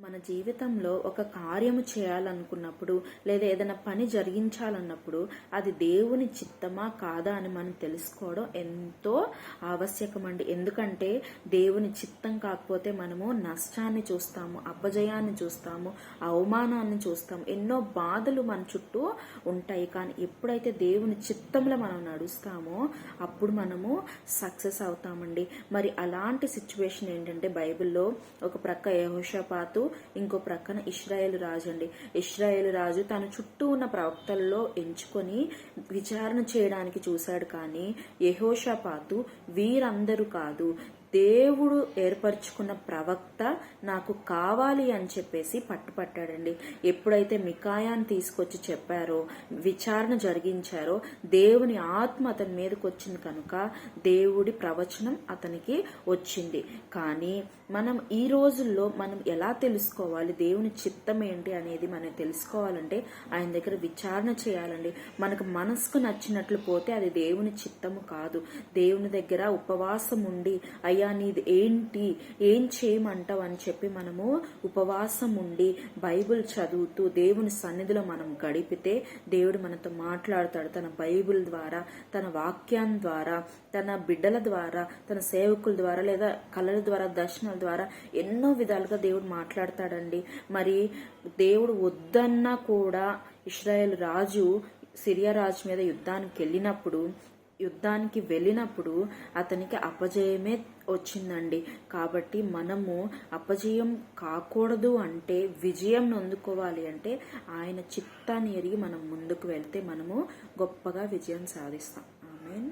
మన జీవితంలో ఒక కార్యము చేయాలనుకున్నప్పుడు లేదా ఏదైనా పని జరిగించాలన్నప్పుడు అది దేవుని చిత్తమా కాదా అని మనం తెలుసుకోవడం ఎంతో ఆవశ్యకమండి. ఎందుకంటే దేవుని చిత్తం కాకపోతే మనము నష్టాన్ని చూస్తాము, అపజయాన్ని చూస్తాము, అవమానాన్ని చూస్తాము, ఎన్నో బాధలు మన చుట్టూ ఉంటాయి. కానీ ఎప్పుడైతే దేవుని చిత్తంలో మనం నడుస్తామో అప్పుడు మనము సక్సెస్ అవుతామండి. మరి అలాంటి సిచ్యువేషన్ ఏంటంటే బైబిల్లో ఒక ప్రక్క యెహోషాపాతు, ఇంకో ప్రక్కన ఇశ్రాయేలు రాజు అండి. ఇశ్రాయేలు రాజు తన చుట్టూ ఉన్న ప్రవక్తల్లో ఎంచుకొని విచారణ చేయడానికి చూశాడు. కానీ యెహోషాపాతు వీరందరూ కాదు, దేవుడు ఏర్పరచుకున్న ప్రవక్త నాకు కావాలి అని చెప్పేసి పట్టుపట్టాడండి. ఎప్పుడైతే మికాయాను తీసుకొచ్చి చెప్పారో, విచారణ జరిగించారో, దేవుని ఆత్మ అతని మీదకి వచ్చింది కనుక దేవుడి ప్రవచనం అతనికి వచ్చింది. కానీ మనం ఈ రోజుల్లో మనం ఎలా తెలుసుకోవాలి దేవుని చిత్తం ఏంటి అనేది మనం తెలుసుకోవాలంటే ఆయన దగ్గర విచారణ చేయాలండి. మనకు మనసుకు నచ్చినట్లు పోతే అది దేవుని చిత్తము కాదు. దేవుని దగ్గర ఉపవాసం ఉండి అయ్యా నీది ఏంటి, ఏం చేయమంటావు అని చెప్పి మనము ఉపవాసం ఉండి బైబిల్ చదువుతూ దేవుని సన్నిధిలో మనం గడిపితే దేవుడు మనతో మాట్లాడతాడు. తన బైబిల్ ద్వారా, తన వాక్యాన్ని ద్వారా, తన బిడ్డల ద్వారా, తన సేవకుల ద్వారా, లేదా కళల ద్వారా, దర్శనాల ద్వారా ఎన్నో విధాలుగా దేవుడు మాట్లాడతాడండి. మరి దేవుడు వద్దన్నా కూడా ఇశ్రాయేల్ రాజు సిరియా రాజు మీద యుద్ధానికి వెళ్ళినప్పుడు అతనికి అపజయమే వచ్చిందండి. కాబట్టి మనము అపజయం కాకూడదు అంటే, విజయం అందుకోవాలి అంటే ఆయన చిత్తాన్ని ఎరిగి మనం ముందుకు వెళ్తే మనము గొప్పగా విజయం సాధిస్తాం. ఆమేన్.